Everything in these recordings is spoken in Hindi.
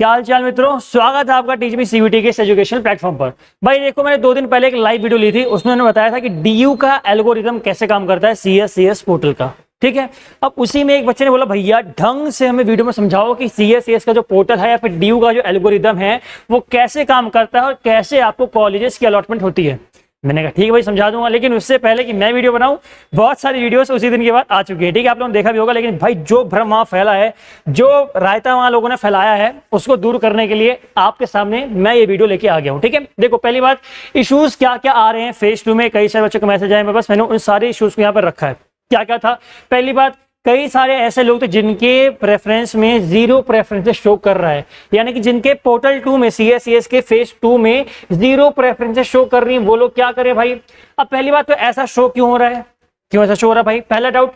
क्या हाल चाल मित्रों, स्वागत है आपका टीजीपी सीवीटी के इस एजुकेशनल प्लेटफॉर्म पर। भाई देखो, मैंने 2 दिन पहले एक लाइव वीडियो ली थी, उसमें उन्होंने बताया था कि डीयू का एल्गोरिदम कैसे काम करता है सीएस पोर्टल का। ठीक है, अब उसी में एक बच्चे ने बोला भैया ढंग से हमें वीडियो में समझाओ कि सीएस का जो पोर्टल है या फिर डीयू का जो एल्गोरिदम है वो कैसे काम करता है और कैसे आपको कॉलेजेस की अलॉटमेंट होती है। मैंने कहा ठीक है भाई, समझा दूंगा, लेकिन उससे पहले कि मैं वीडियो बनाऊं, बहुत सारी वीडियोस उसी दिन के बाद आ चुकी है। ठीक है, आप लोगों ने देखा भी होगा, लेकिन भाई जो भ्रम वहां फैला है, जो रायता वहां लोगों ने फैलाया है, उसको दूर करने के लिए आपके सामने मैं ये वीडियो लेके आ गया हूं। ठीक है, देखो पहली बात, इश्यूज क्या क्या आ रहे हैं फेज 2 में, कई सारे बच्चों को मैसेज आए, मैं बस मैंने उन सारे इश्यूज को यहाँ पर रखा है। क्या क्या था? पहली बात, कई सारे ऐसे लोग थे जिनके प्रेफरेंस में 0 प्रेफरेंसेस शो कर रहा है, यानी कि जिनके पोर्टल 2 में सीएस के फेज 2 में 0 प्रेफरेंसेस शो कर रही हैं। वो लोग क्या करें भाई? अब पहली बात तो ऐसा शो क्यों हो रहा है, क्यों ऐसा शो हो रहा है भाई? पहला डाउट,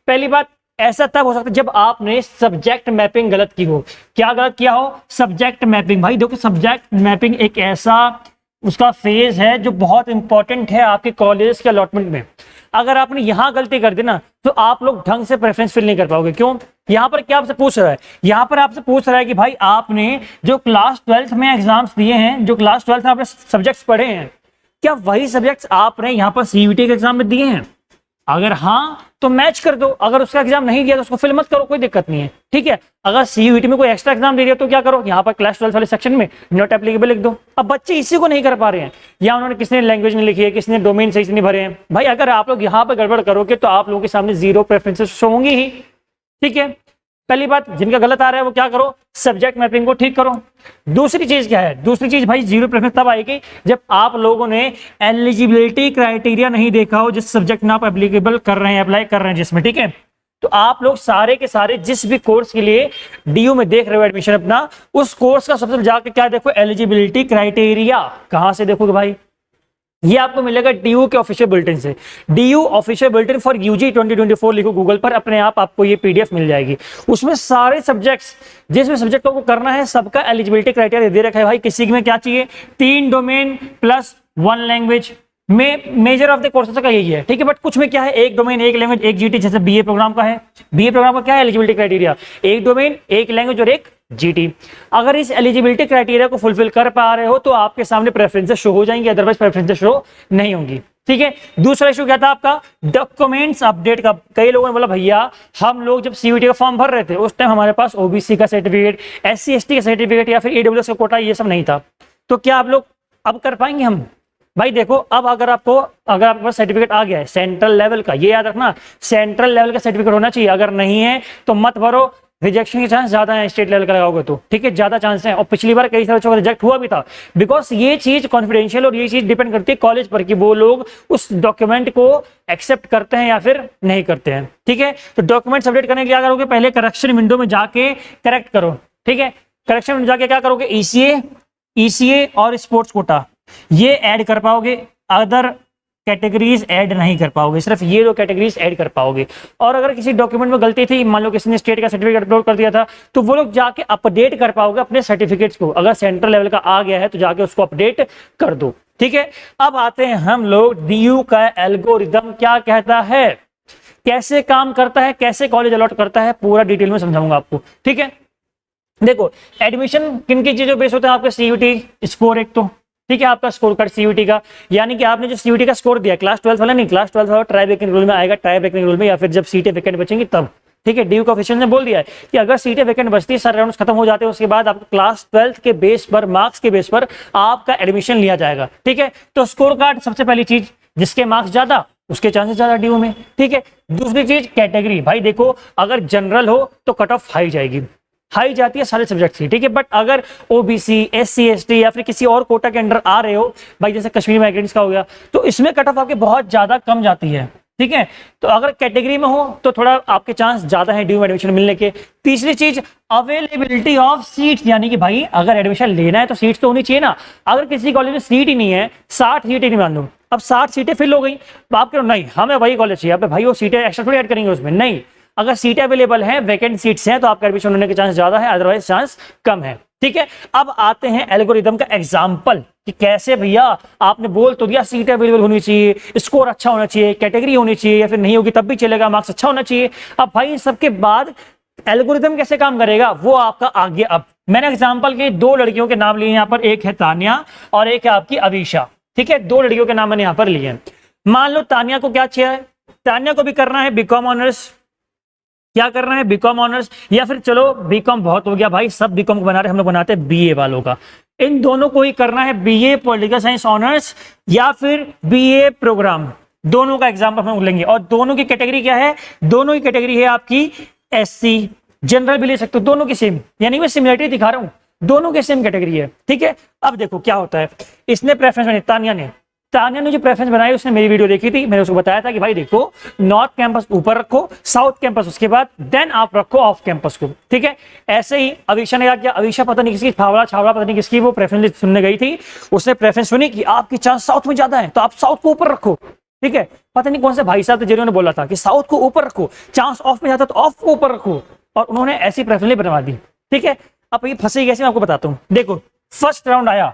पहली बात, ऐसा तब हो सकता है जब आपने सब्जेक्ट मैपिंग गलत की हो। क्या गलत किया हो? Subject mapping. भाई देखो, सब्जेक्ट मैपिंग एक ऐसा उसका फेज है जो बहुत इंपॉर्टेंट है आपके कॉलेज के अलॉटमेंट में। अगर आपने यहां गलती कर दी ना, तो आप लोग ढंग से प्रेफरेंस फिल नहीं कर पाओगे। क्यों? यहां पर क्या आपसे पूछ रहा है? यहां पर आपसे पूछ रहा है कि भाई आपने जो क्लास 12th में एग्जाम्स दिए हैं, जो क्लास 12th में आपने सब्जेक्ट्स पढ़े हैं, क्या वही सब्जेक्ट्स आपने यहां पर सीयूईटी के एग्जाम में दिए हैं? अगर हाँ तो मैच कर दो, अगर उसका एग्जाम नहीं दिया तो उसको फिल मत करो, कोई दिक्कत नहीं है। ठीक है, अगर सीयूईटी में कोई एक्स्ट्रा एग्जाम दे दिया तो क्या करो, यहाँ पर क्लास 12 वाले सेक्शन में नॉट एप्लीकेबल लिख दो। अब बच्चे इसी को नहीं कर पा रहे हैं, या उन्होंने किसने लैंग्वेज नहीं लिखी है, किसने डोमेन सही से नहीं भरे हैं। भाई अगर आप लोग यहाँ पर गड़बड़ करोगे तो आप लोगों के सामने 0 प्रेफरेंसेस शो होंगी ही। ठीक है, पहली बात, जिनका गलत आ रहा है वो क्या करो, सब्जेक्ट मैपिंग को ठीक करो। दूसरी चीज क्या है? दूसरी चीज भाई, 0 प्रेफरेंस तब आएगी जब आप लोगों ने एलिजिबिलिटी क्राइटेरिया नहीं देखा हो, जिस सब्जेक्ट में आप एप्लीकेबल कर रहे हैं, अप्लाई कर रहे हैं जिसमें। ठीक है, तो आप लोग सारे के सारे जिस भी कोर्स के लिए डीयू में देख रहे हो एडमिशन अपना, उस कोर्स का सबसे जाके क्या देखो, एलिजिबिलिटी क्राइटेरिया। कहां से देखोगे भाई? ये आपको मिलेगा डीयू के ऑफिशियल बुलेटिन से। DU official bulletin for UG 2024 लिखो गूगल पर, अपने आप आपको ये पीडीएफ मिल जाएगी। उसमें सारे सब्जेक्ट्स, जिसमें सब्जेक्ट को करना है, सबका एलिजिबिलिटी क्राइटेरिया दे रखा है भाई। किसी में क्या चाहिए? 3 डोमेन प्लस 1 लैंग्वेज में मेजर ऑफ द कोर्सेज का यही है। ठीक है, बट कुछ में क्या है, 1 डोमेन 1 लैंग्वेज 1 जीटी, जैसे बीए प्रोग्राम का है। बीए प्रोग्राम का क्या है एलिजिबिलिटी क्राइटेरिया? 1 डोमेन 1 लैंग्वेज और 1 जीटी। अगर इस एलिजिबिलिटी क्राइटेरिया को फुलफिल कर पा रहे हो तो आपके सामने प्रेफरेंसेस शो हो जाएंगे, अदरवाइज प्रेफरेंसेस शो नहीं होंगी। ठीक है, दूसरा इशू क्या था आपका? डॉक्यूमेंट्स अपडेट का। कई लोगों ने बोला भैया हम लोग जब सीयूईटी का फॉर्म भर रहे थे उस टाइम हमारे पास ओबीसी का सर्टिफिकेट, एससी एसटी का सर्टिफिकेट या फिर ईडब्ल्यूएस का कोटा, ये सब नहीं था, तो क्या आप लोग अब कर पाएंगे? हम भाई देखो, अब अगर आपके पास सर्टिफिकेट आ गया है सेंट्रल लेवल का, ये याद रखना, सेंट्रल लेवल का सर्टिफिकेट होना चाहिए। अगर नहीं है तो मत भरो, रिजेक्शन के चांस ज्यादा है स्टेट लेवल का लगाओगे तो। ठीक है, ज्यादा चांस है, और पिछली बार कई सारे बच्चों का रिजेक्ट हुआ भी था। बिकॉज ये चीज कॉन्फिडेंशियल और ये चीज डिपेंड करती है कॉलेज पर कि वो लोग उस डॉक्यूमेंट को एक्सेप्ट करते हैं या फिर नहीं करते हैं। ठीक है, तो डॉक्यूमेंट्स अपडेट करने के लिए क्या करोगे, पहले करेक्शन विंडो में जाके करेक्ट करो। ठीक है, करेक्शन विंडो जाके क्या करोगे, ईसीए और स्पोर्ट्स कोटा ये ऐड कर पाओगे, अदर कैटेगरीज ऐड नहीं कर पाओगे, सिर्फ ये 2 कैटेगरीज ऐड कर पाओगे। और अगर किसी डॉक्यूमेंट में गलती थी, मान लो किसी ने स्टेट का सर्टिफिकेट अपलोड कर दिया था, तो वो लोग जाके अपडेट कर पाओगे अपने सर्टिफिकेट्स को। अगर सेंट्रल लेवल का आ गया है तो जाके उसको अपडेट कर दो। ठीक है, अब आते हैं हम लोग डीयू का एल्गोरिदम क्या कहता है, कैसे काम करता है, कैसे कॉलेज अलॉट करता है, पूरा डिटेल में समझाऊंगा आपको। ठीक है, देखो एडमिशन किन की चीजों बेस होता है आपका, सीयूईटी स्कोर एक तो, ठीक है, आपका स्कोर कार्ड सीयूईटी का, यानी कि आपने जो सीयूईटी का स्कोर दिया क्लास 12 वाला नहीं, क्लास 12 वाला ट्राई ब्रेकिंग रूल में आएगा, ट्राई ब्रेकिंग रूल में, या फिर जब सीटें वैकेंट बचेंगी तब। ठीक है, डीयू का ऑफिशियल ने बोल दिया है कि अगर सीटें वैकेंट बचती है, सारे राउंड्स खत्म हो जाते हैं, उसके बाद आपको क्लास 12 के बेस पर, मार्क्स के बेस पर आपका एडमिशन लिया जाएगा। ठीक है, तो स्कोर कार्ड सबसे पहली चीज, जिसके मार्क्स ज्यादा उसके चांसेस ज्यादा डीयू में। ठीक है, दूसरी चीज कैटेगरी, भाई देखो अगर जनरल हो तो कट ऑफ हाई जाएगी, हाई जाती है सारे सब्जेक्ट की। ठीक है, बट अगर ओबीसी एससी एसटी या फिर किसी और कोटा के अंडर आ रहे हो, भाई जैसे कश्मीरी माइग्रेंट्स का हो गया, तो इसमें कट ऑफ आपके बहुत ज्यादा कम जाती है। ठीक है, तो अगर कैटेगरी में हो तो थोड़ा आपके चांस ज्यादा है डीयू में एडमिशन मिलने के। तीसरी चीज अवेलेबिलिटी ऑफ सीट्स, यानी कि भाई अगर एडमिशन लेना है तो सीट्स तो होनी चाहिए ना। अगर किसी कॉलेज में सीट ही नहीं है, 60 सीटें नहीं, मान लो अब 60 सीटें फिल हो गई, तो आप कह रहे हो नहीं हमें वही कॉलेज चाहिए, भाई वो सीटें एक्स्ट्रा थोड़ी ऐड करेंगे उसमें, नहीं, अगर सीटें अवेलेबल हैं, वैकेंट सीट्स हैं, तो आपका एडमिशन होने के चांस ज्यादा है, अदरवाइज चांस कम है। ठीक है, अब आते हैं एल्गोरिदम का एग्जांपल कि कैसे भैया आपने बोल तो दिया सीटें अवेलेबल होनी चाहिए, स्कोर अच्छा होना चाहिए, कैटेगरी होनी चाहिए, या फिर नहीं होगी तब भी चलेगा, मार्क्स अच्छा होना चाहिए। अब भाई सबके बाद एल्गोरिदम कैसे काम करेगा वो आपका आगे अब मैंने एग्जाम्पल के 2 लड़कियों के नाम लिए यहाँ पर, एक है तान्या और एक है आपकी अवीशा, ठीक है। 2 लड़कियों के नाम मैंने यहाँ पर लिए हैं। मान लो तान्या को क्या चाहिए, तान्या को भी करना है बीकॉम ऑनर्स, क्या करना है बीकॉम ऑनर्स, या फिर चलो बीकॉम बहुत हो गया भाई, सब बीकॉम को बना रहे, हम लोग बनाते हैं बीए वालों का। इन दोनों को ही करना है बीए पॉलिटिकल साइंस ऑनर्स या फिर बीए प्रोग्राम, दोनों का एग्जाम्पल हम लेंगे। और दोनों की कैटेगरी क्या है, दोनों की कैटेगरी है आपकी एससी, जनरल भी ले सकते हो, दोनों की सेम, यानी मैं सिमिलरिटी दिखा रहा हूं, दोनों की सेम कैटेगरी है, ठीक है। अब देखो क्या होता है, इसने प्रेफरेंस बनाई, तान्या ने जो प्रेफरेंस बनाई, उसने मेरी वीडियो देखी थी, मैंने उसको बताया था कि भाई देखो नॉर्थ कैंपस ऊपर रखो, साउथ कैंपस उसके बाद, देन आप रखो ऑफ कैंपस को, ठीक है। ऐसे ही अवीशा ने क्या किया, अवीशा पता नहीं किसकी, छावड़ा पता नहीं किसकी, वो प्रेफरेंस सुनने गई थी, उसने प्रेफरेंस सुनी कि आपकी चांस साउथ में ज्यादा है तो आप साउथ को ऊपर रखो, ठीक है। पता नहीं कौन से भाई साहब थे जिन्होंने बोला था कि साउथ को ऊपर रखो, चांस ऑफ में जाता तो ऑफ को ऊपर रखो, और उन्होंने ऐसी प्रेफरेंस बनवा दी, ठीक है। अब ये फंसी कैसे, मैं आपको बताता हूँ। देखो फर्स्ट राउंड आया,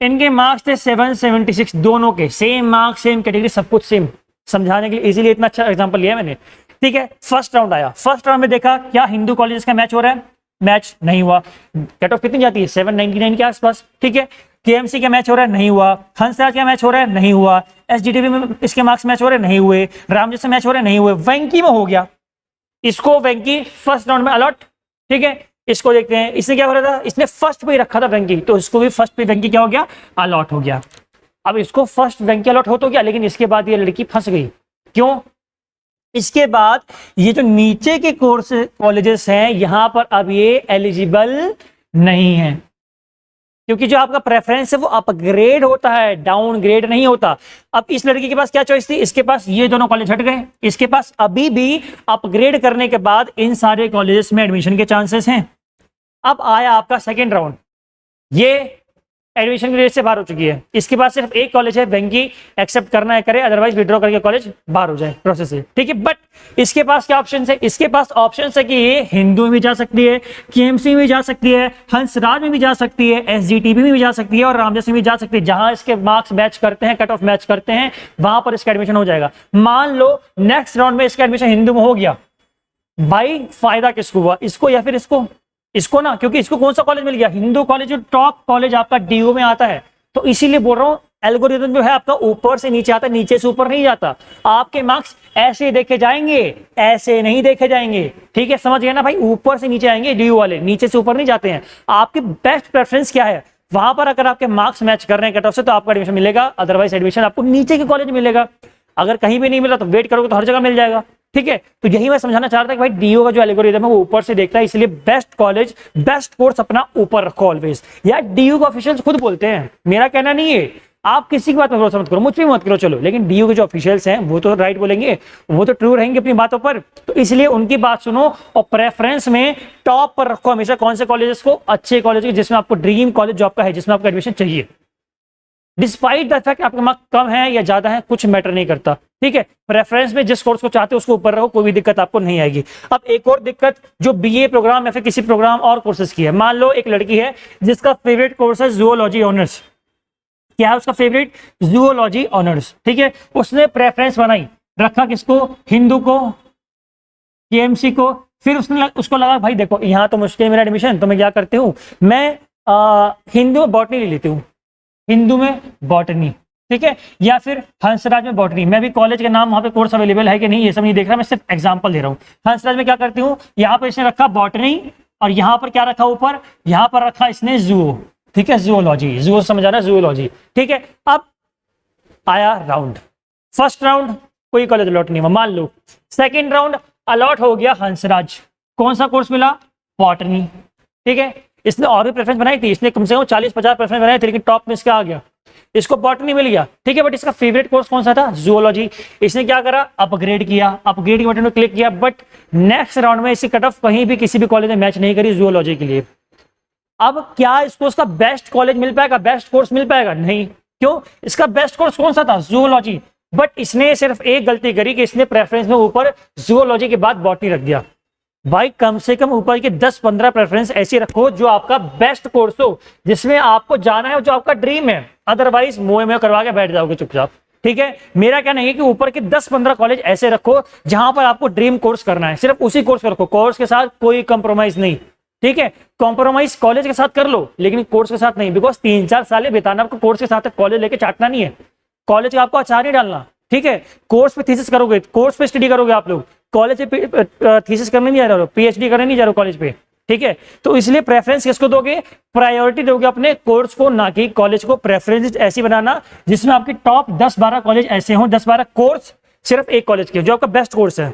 इनके मार्क्स थे 776, दोनों के सेम मार्क्स, सेम कैटेगरी, सब कुछ सेम, समझाने के लिए इजीली इतना अच्छा एग्जांपल लिया मैंने, ठीक है। फर्स्ट राउंड आया, फर्स्ट राउंड में देखा क्या हिंदू कॉलेजेस का मैच हो रहा है, मैच नहीं हुआ। कट ऑफ कितनी जाती है, 799 के आसपास, ठीक है। केएमसी का मैच हो रहा है, नहीं हुआ। हंसराज का मैच हो रहा है, नहीं हुआ। एसजीटीबी में इसके मार्क्स मैच हो रहे, नहीं हुए। रामजस से मैच हो रहे, नहीं हुए। वेंकी में हो गया, इसको वेंकी फर्स्ट राउंड में अलॉट, ठीक है। इसको देखते हैं, इसने क्या हो रहा था, इसने फर्स्ट पे ही रखा था वेंकी, तो इसको भी फर्स्ट पे वेंकी क्या हो गया, अलॉट हो गया। अब इसको फर्स्ट वेंकी अलॉट हो तो गया, लेकिन इसके बाद ये लड़की फंस गई, क्यों, इसके बाद ये जो नीचे के कोर्स कॉलेजेस हैं यहां पर अब ये एलिजिबल नहीं है, क्योंकि जो आपका प्रेफरेंस है वो अपग्रेड होता है, डाउनग्रेड नहीं होता। अब इस लड़की के पास क्या चॉइस थी, इसके पास ये दोनों कॉलेज हट गए, इसके पास अभी भी अपग्रेड करने के बाद इन सारे कॉलेजेस में एडमिशन के चांसेस हैं। अब आया आपका सेकेंड राउंड, ये एडमिशन की रेट से बाहर हो चुकी है, इसके पास सिर्फ एक कॉलेज है, वेंकी एक्सेप्ट करना है करे, अदरवाइज विड्रॉ करके कॉलेज बाहर हो जाए प्रोसेस से, ठीक है। बट इसके पास क्या ऑप्शन है, इसके पास ऑप्शन है कि ये हिंदू में भी जा सकती है, केएमसी में भी जा सकती है, हंसराज में भी जा सकती है, एसजीटीबी में भी जा सकती है, और रामजस में भी जा सकती है। जहां इसके मार्क्स मैच करते हैं, कट ऑफ मैच करते हैं, वहां पर इसका एडमिशन हो जाएगा। मान लो नेक्स्ट राउंड में इसका एडमिशन हिंदू में हो गया, भाई फायदा किसको हुआ, इसको या फिर इसको, इसको ना, क्योंकि इसको कौन सा कॉलेज मिल गया, हिंदू कॉलेज, जो टॉप कॉलेज आपका डीयू में आता है। तो इसीलिए बोल रहा हूं एल्गोरिथम जो है आपका ऊपर से नीचे आता है, नीचे से ऊपर नहीं जाता। आपके मार्क्स ऐसे देखे जाएंगे, ऐसे नहीं देखे जाएंगे, ठीक है, समझ गए ना भाई। ऊपर से नीचे आएंगे डीयू वाले, नीचे से ऊपर नहीं जाते हैं। आपकी बेस्ट प्रेफरेंस क्या है, वहां पर अगर आपके मार्क्स मैच कर रहे हैं कट ऑफ से तो आपको एडमिशन मिलेगा, अदरवाइज एडमिशन आपको नीचे के कॉलेज मिलेगा। अगर कहीं भी नहीं मिला तो वेट करोगे तो हर जगह मिल जाएगा, ठीक है। तो यही मैं समझाना चाह रहा था कि भाई डीओ का जो एल्गोरिथम है वो ऊपर से देखता है, इसलिए बेस्ट कॉलेज, बेस्ट कोर्स अपना ऊपर रखो ऑलवेज। यार डीयू के ऑफिशियल्स खुद बोलते हैं, मेरा कहना नहीं है, आप किसी की बात में भरोसा मत करो, मुझ पे मत करो, चलो, लेकिन डीयू के जो ऑफिशियल्स हैं वो तो राइट बोलेंगे, वो तो ट्रू रहेंगे अपनी बातों पर, तो इसलिए उनकी बात सुनो और प्रेफरेंस में टॉप पर रखो हमेशा कौन से कॉलेजेस को, अच्छे कॉलेज के, जिसमें आपको ड्रीम कॉलेज जो आपका है, जिसमें आपको एडमिशन चाहिए। डिस्पाइट द फैक्ट आपके मार्क्स कम है या ज्यादा है, कुछ मैटर नहीं करता, ठीक है। प्रेफरेंस में जिस कोर्स को चाहते हो उसको ऊपर रहो, कोई भी दिक्कत आपको नहीं आएगी। अब एक और दिक्कत जो बीए प्रोग्राम या फिर किसी प्रोग्राम और कोर्सेज की है, मान लो एक लड़की है जिसका फेवरेट कोर्स है जूलॉजी ऑनर्स, क्या है उसका फेवरेट, जूलॉजी ऑनर्स, ठीक है। उसने प्रेफरेंस बनाई, रखा किसको, हिंदू को, केएमसी को। फिर उसको लगा भाई देखो यहाँ तो मुश्किल है मेरा एडमिशन, तो मैं क्या करती हूँ, मैं हिंदू में बॉटनी ले लेती हूँ, हिंदू में बॉटनी, ठीक है, या फिर हंसराज में बॉटनी। मैं भी कॉलेज के नाम वहां पे कोर्स अवेलेबल है कि नहीं ये सब नहीं देख रहा, मैं सिर्फ एग्जांपल दे रहा हूँ। हंसराज में क्या करती हूँ, यहाँ पे इसने रखा बॉटनी, और यहाँ पर क्या रखा, ऊपर यहाँ पर रखा इसने जूओ, ठीक है, जूलॉजी, जूओ समझ आ रहा है, जूलॉजी, ठीक है। अब आया राउंड, फर्स्ट राउंड कोई कॉलेज अलॉट नहीं हुआ, मान लो सेकेंड राउंड अलॉट हो गया हंसराज, कौन सा कोर्स मिला, बॉटनी, ठीक है। इसने और भी प्रेफरेंस बनाई थी, इसने कम से कम 40-50 प्रेफरेंस बनाए थे, लेकिन टॉप में इसका आ गया, इसको बॉटनी मिल गया, ठीक है। बट इसका फेवरेट कोर्स कौन सा था, जूलॉजी। इसने क्या करा, अपग्रेड किया, अपग्रेड के बटन में क्लिक किया, बट नेक्स्ट राउंड में इसकी कट ऑफ कहीं भी किसी भी कॉलेज में मैच नहीं करी जूलॉजी के लिए। अब क्या इसको उसका बेस्ट कॉलेज मिल पाएगा, बेस्ट कोर्स मिल पाएगा, नहीं, क्यों, इसका बेस्ट कोर्स कौन सा था, जूलॉजी। बट इसने सिर्फ एक गलती करी कि इसने प्रेफरेंस में ऊपर जूलॉजी के बाद बॉटनी रख दिया। भाई कम से कम ऊपर के 10-15 प्रेफरेंस ऐसे रखो जो आपका बेस्ट कोर्स हो, जिसमें आपको जाना है, जो आपका ड्रीम है, अदरवाइज मुंह में करवा के बैठ जाओगे चुपचाप, ठीक है। मेरा क्या नहीं है कि ऊपर के 10-15 कॉलेज ऐसे रखो जहां पर आपको ड्रीम कोर्स करना है, सिर्फ उसी कोर्स को रखो, कोर्स के साथ कोई कंप्रोमाइज नहीं, ठीक है, कॉम्प्रोमाइज कॉलेज के साथ कर लो लेकिन कोर्स के साथ नहीं, बिकॉज 3-4 साल बिताना आपको कोर्स के साथ, कॉलेज लेके चाटना नहीं है, कॉलेज का आपको अचार नहीं डालना। ठीक है, कोर्स पे थीसिस करोगे, कोर्स पे स्टडी करोगे आप लोग, कॉलेज पे थीसिस करने नहीं जा रहे हो, पीएचडी करने नहीं जा रहे हो कॉलेज पे। ठीक है, तो इसलिए प्रेफरेंस किसको दोगे, प्रायोरिटी दोगे अपने कोर्स को, ना कि कॉलेज को। प्रेफरेंस ऐसी बनाना जिसमें आपके टॉप 10-12 कॉलेज ऐसे हों, 10-12 कोर्स सिर्फ एक कॉलेज के, जो आपका बेस्ट कोर्स है,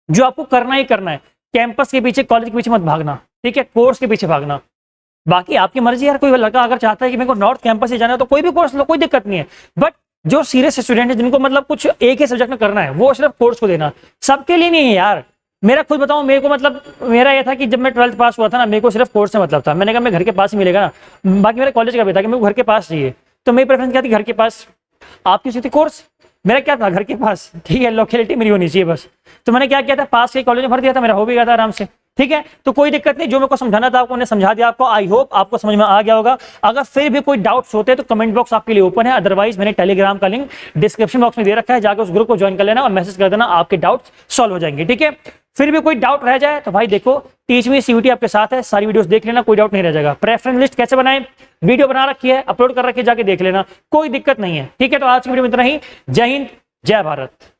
जो आपको करना ही करना है। कैंपस के पीछे, कॉलेज के पीछे मत भागना, ठीक है, कोर्स के पीछे भागना। बाकी आपकी मर्जी यार, कोई लड़का अगर चाहता है कि मेरे को नॉर्थ कैंपस ही जाना है तो कोई भी कोर्स लो, कोई दिक्कत नहीं है। बट जो सीरियस स्टूडेंट है, जिनको मतलब कुछ एक ही सब्जेक्ट में करना है, वो सिर्फ कोर्स को देना, सबके लिए नहीं है यार। मेरा खुद बताऊं, मेरे को मतलब मेरा ये था कि जब मैं 12th पास हुआ था ना, मेरे को सिर्फ कोर्स से मतलब था। मैंने कहा मैं घर के पास ही मिलेगा ना, बाकी मेरे कॉलेज का भी था कि मेरे को घर के पास चाहिए, तो मेरी प्रेफरेंस क्या थी, घर के पास। आपकी सी थी कोर्स, मेरा क्या था, घर के पास। ठीक है, लोकेलिटी मेरी होनी चाहिए बस। तो मैंने क्या किया था, पास के कॉलेज में भर दिया था, मेरा हो भी गया था आराम से। ठीक है, तो कोई दिक्कत नहीं, जो मेरे को समझाना था आपको ने समझा दिया आपको। आई होप आपको समझ में आ गया होगा। अगर फिर भी कोई डाउट्स होते हैं तो कमेंट बॉक्स आपके लिए ओपन है, अदरवाइज मैंने टेलीग्राम का लिंक डिस्क्रिप्शन बॉक्स में दे रखा है, जाकर उस ग्रुप को ज्वाइन कर लेना और मैसेज कर देना, आपके डाउट्स सॉल्व हो जाएंगे। ठीक है, फिर भी कोई डाउट रह जाए तो भाई देखो, टीच मी सीयूटी आपके साथ है, सारी वीडियोस देख लेना, कोई डाउट नहीं रह जाएगा। प्रेफरेंस लिस्ट कैसे बनाएं, वीडियो बना रखी है, अपलोड कर रखी है, जाके देख लेना, कोई दिक्कत नहीं है। ठीक है, तो आज की वीडियो में इतना ही। जय हिंद, जय भारत।